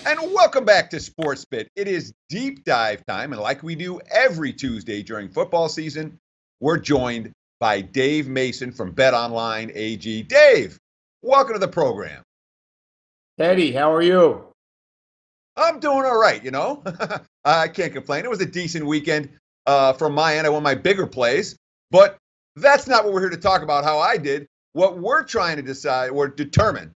And welcome back to Sports Bit. It is deep dive time, and like we do every Tuesday during football season, we're joined by Dave Mason from BetOnline AG. Dave, welcome to the program. Teddy, how are you? I'm doing all right, you know. I can't complain. It was a decent weekend from my end. I won my bigger plays, but that's not what we're here to talk about, how I did. What we're trying to decide or determine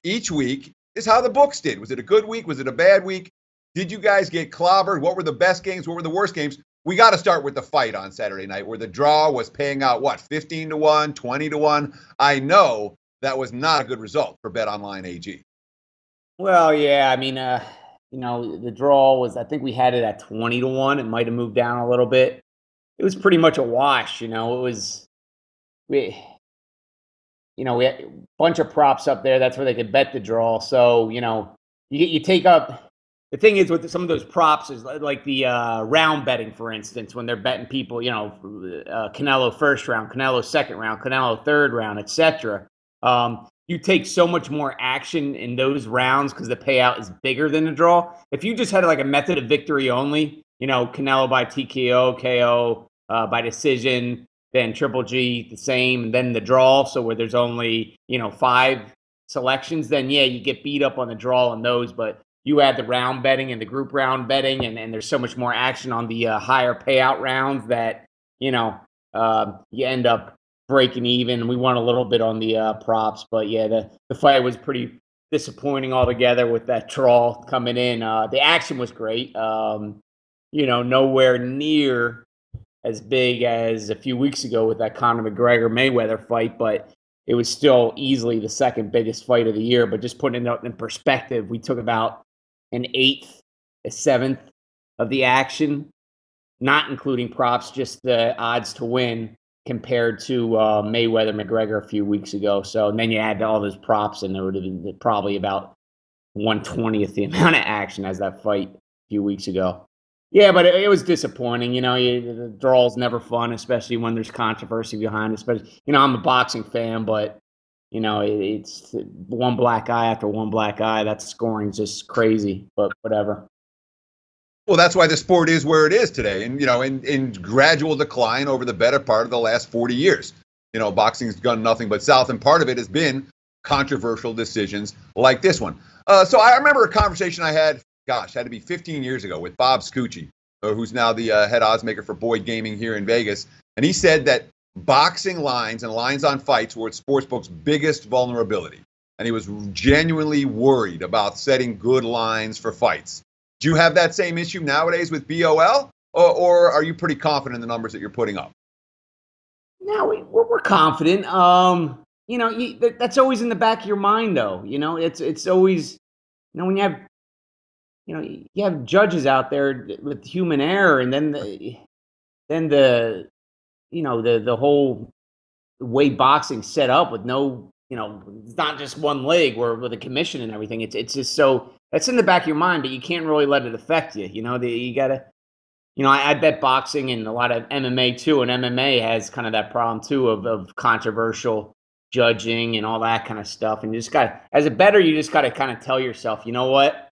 each week is how the books did. Was it a good week? Was it a bad week? Did you guys get clobbered? What were the best games? What were the worst games? We got to start with the fight on Saturday night where the draw was paying out, what, 15-1, 20-1? I know that was not a good result for BetOnline AG. Well, yeah, I mean, the draw was, I think we had it at 20-1. It might have moved down a little bit. It was pretty much a wash, It was, we had a bunch of props up there. That's where they could bet the draw. So, you take up, the thing is with some of those props is like the round betting, for instance, when they're betting people, Canelo first round, Canelo second round, Canelo third round, etc. You take so much more action in those rounds because the payout is bigger than the draw. If you just had like a method of victory only, Canelo by TKO, KO, by decision, then Triple G the same, and then the draw. So where there's only, 5 selections, then yeah, you get beat up on the draw on those. But you add the round betting and the group round betting, and there's so much more action on the higher payout rounds that, you end up breaking even. We won a little bit on the props, but yeah, the fight was pretty disappointing altogether with that draw coming in. The action was great. Nowhere near as big as a few weeks ago with that Conor McGregor Mayweather fight, but it was still easily the second biggest fight of the year. But just putting it in perspective, we took about an eighth, a seventh of the action, not including props, just the odds to win, compared to Mayweather McGregor a few weeks ago. So and then you add all those props, and there would have been probably about 1/20th the amount of action as that fight a few weeks ago. Yeah, but it was disappointing. The draw's never fun, especially when there's controversy behind it. Especially, I'm a boxing fan, but it's one black eye after one black eye. That scoring's just crazy, but whatever. Well, that's why the sport is where it is today, and in gradual decline over the better part of the last 40 years. Boxing's done nothing but south, and part of it has been controversial decisions like this one. So I remember a conversation I had, had to be 15 years ago, with Bob Scucci, who's now the head odds maker for Boyd Gaming here in Vegas, and he said that boxing lines and lines on fights were sportsbooks' biggest vulnerability, and he was genuinely worried about setting good lines for fights. Do you have that same issue nowadays with BOL, or are you pretty confident in the numbers that you're putting up? No, we're confident. That's always in the back of your mind, though. It's always, when you have judges out there with human error, and then the whole way boxing's set up with no, it's not just one leg where with a commission and everything. It's just so. That's in the back of your mind, but you can't really let it affect you. You gotta, I bet boxing and a lot of MMA too, and MMA has kind of that problem too of controversial judging and all that kind of stuff. And you just got, as a bettor, you just got to kind of tell yourself, you know what,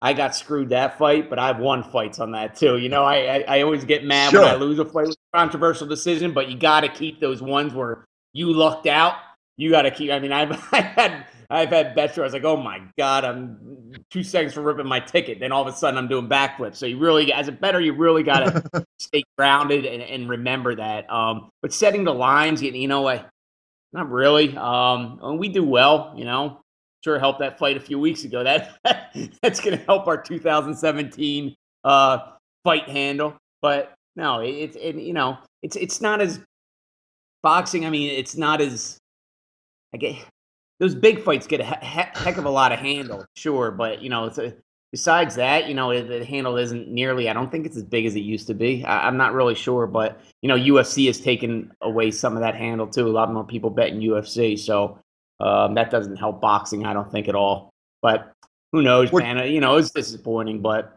I got screwed that fight, but I've won fights on that too. I always get mad when I lose a fight with a controversial decision, but you got to keep those ones where you lucked out. You got to keep. I mean, I've had bets where I was like, oh my God, I'm 2 seconds from ripping my ticket. Then all of a sudden I'm doing backflips. So you really, as a bettor, you really got to stay grounded and remember that. But setting the lines, not really. We do well, Sure helped that fight a few weeks ago. That's going to help our 2017 fight handle. But no, it's not as boxing. I mean, it's not as, those big fights get a heck of a lot of handle, sure, but besides that, the handle isn't nearly. I don't think it's as big as it used to be. I'm not really sure, but UFC has taken away some of that handle too. A lot more people bet in UFC, so that doesn't help boxing, I don't think, at all. But who knows, man? It's disappointing, but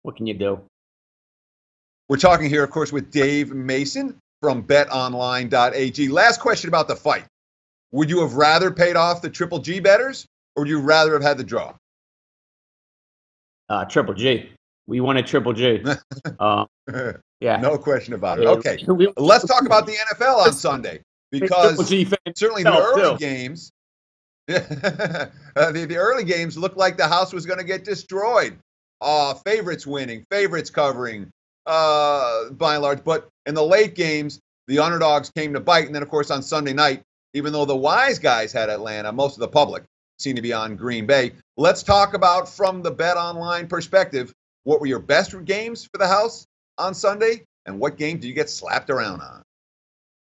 what can you do? We're talking here, of course, with Dave Mason from BetOnline.ag. Last question about the fight. Would you have rather paid off the Triple G bettors, or would you rather have had the draw? Triple G. We won a Triple G. Yeah. No question about it. Okay, let's talk about the NFL on Sunday, because certainly the early games, the early games looked like the house was going to get destroyed. Favorites winning, favorites covering, by and large. But in the late games, the underdogs came to bite. And then, of course, on Sunday night, even though the wise guys had Atlanta, most of the public seemed to be on Green Bay. Let's talk about, from the BetOnline perspective, what were your best games for the house on Sunday, and what game do you get slapped around on?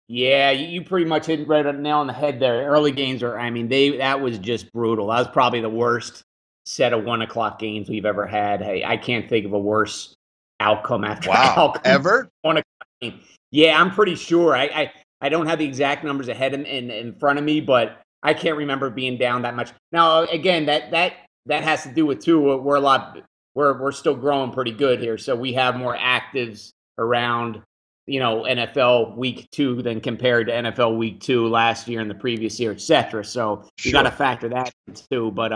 Yeah, you pretty much hit right a nail on the head there. Early games that was just brutal. That was probably the worst set of 1 o'clock games we've ever had. Hey, I can't think of a worse outcome after outcome. Ever? 1 o'clock game. Yeah, I'm pretty sure. I don't have the exact numbers ahead in front of me, but I can't remember being down that much. Now, again, that has to do with too. We're still growing pretty good here, so we have more actives around, NFL week 2 than compared to NFL week 2 last year and the previous year, etc. So you got to factor that in too. But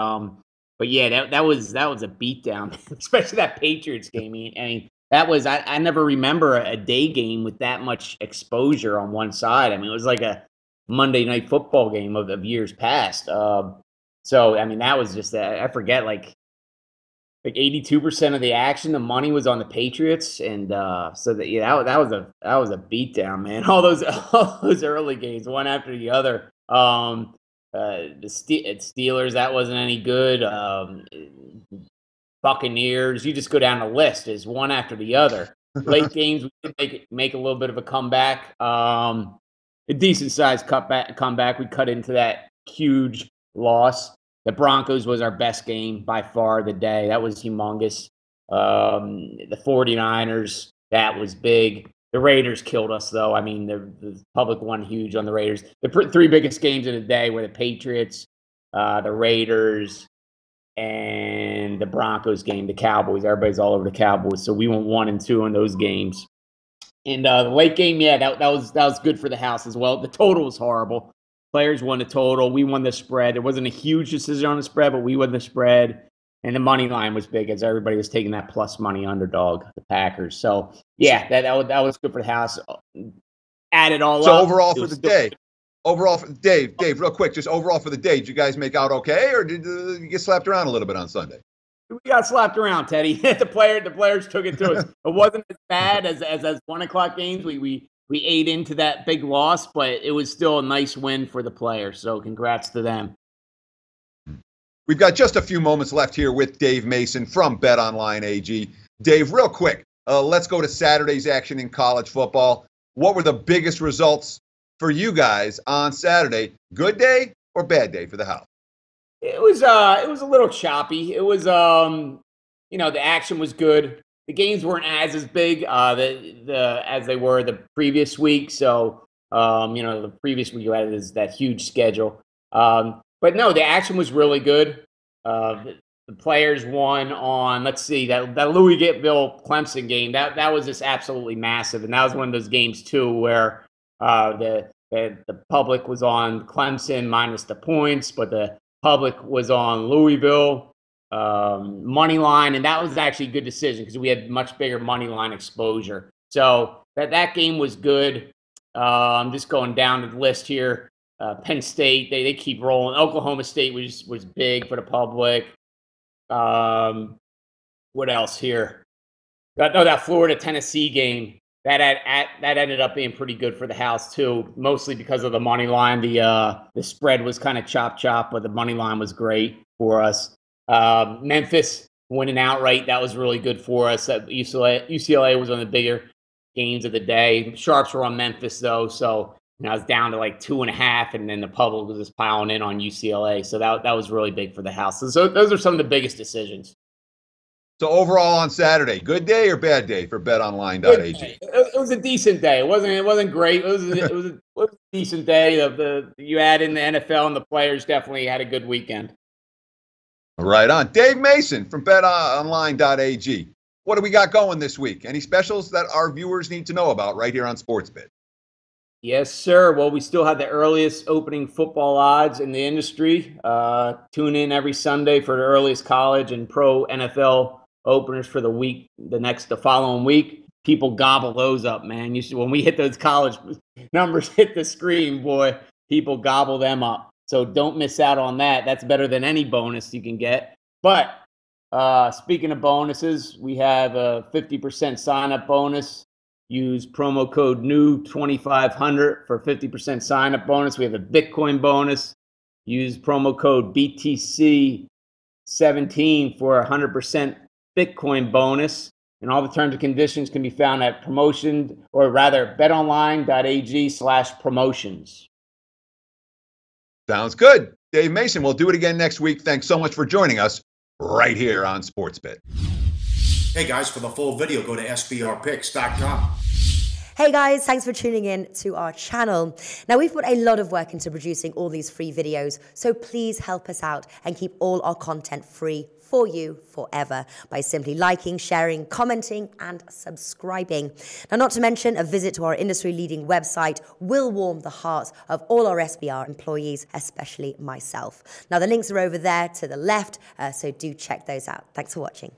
yeah, that was a beatdown, especially that Patriots game. I mean, that was I never remember a day game with that much exposure on one side. I mean, it was like a Monday Night Football game of years past. So I mean, that was just I forget like 82% of the action, the money was on the Patriots, and so that was a beatdown, man. All those early games, one after the other. The Steelers, that wasn't any good. Buccaneers, you just go down the list, is one after the other. Late games, we did make a little bit of a comeback, a decent sized comeback. We cut into that huge loss. The Broncos was our best game by far the day. That was humongous. The 49ers, that was big. The Raiders killed us, though. I mean, the public won huge on the Raiders. The 3 biggest games of the day were the Patriots, the Raiders, and the Broncos game, the Cowboys. Everybody's all over the Cowboys. So we went 1 and 2 in those games. And the late game, yeah, that was good for the house as well. The total was horrible. Players won the total. We won the spread. There wasn't a huge decision on the spread, but we won the spread. And the money line was big as everybody was taking that plus money underdog, the Packers. So, yeah, that was good for the house. Add it all up. So, overall for the day, Dave, real quick, just overall for the day, did you guys make out okay, or did you get slapped around a little bit on Sunday? We got slapped around, Teddy. the players took it to us. It wasn't as bad as 1 o'clock games. We ate into that big loss, but it was still a nice win for the players. So congrats to them. We've got just a few moments left here with Dave Mason from BetOnline AG. Dave, real quick, let's go to Saturday's action in college football. What were the biggest results for you guys on Saturday? Good day or bad day for the house? It was a little choppy. It was the action was good. The games weren't as big as they were the previous week. So the previous week you had that huge schedule. But no, the action was really good. The players won on, let's see, that Louisville Clemson game. That was just absolutely massive, and that was one of those games too where the public was on Clemson minus the points, but the public was on Louisville money line, and that was actually a good decision because we had much bigger money line exposure. So that game was good. I'm just going down the list here. Penn State, they keep rolling. Oklahoma State was big for the public. What else here? That Florida Tennessee game that ended up being pretty good for the house too, mostly because of the money line. The spread was kind of chop, but the money line was great for us. Memphis winning outright, that was really good for us. UCLA was one of the bigger games of the day. Sharps were on Memphis though, so I was down to like 2.5, and then the public was just piling in on UCLA. So that was really big for the house. So those are some of the biggest decisions. So overall on Saturday, good day or bad day for BetOnline.ag? It was a decent day. It wasn't great. It was a decent day. You add in the NFL, and the players definitely had a good weekend. Right on. Dave Mason from BetOnline.ag. What do we got going this week? Any specials that our viewers need to know about right here on SportsBit? Yes, sir. Well, we still have the earliest opening football odds in the industry. Tune in every Sunday for the earliest college and pro NFL openers for the following week, people gobble those up, man. When we hit those college numbers hit the screen, boy, people gobble them up. So don't miss out on that. That's better than any bonus you can get. But speaking of bonuses, we have a 50% sign-up bonus. Use promo code NEW2500 for 50% sign-up bonus. We have a Bitcoin bonus. Use promo code BTC17 for a 100% Bitcoin bonus. And all the terms and conditions can be found at betonline.ag/promotions. Sounds good. Dave Mason, we'll do it again next week. Thanks so much for joining us right here on SportsBit. Hey guys, for the full video, go to sbrpicks.com. Hey guys, thanks for tuning in to our channel. Now, we've put a lot of work into producing all these free videos, so please help us out and keep all our content free for you forever by simply liking, sharing, commenting, and subscribing. Now, not to mention, a visit to our industry-leading website will warm the hearts of all our SBR employees, especially myself. Now, the links are over there to the left, so do check those out. Thanks for watching.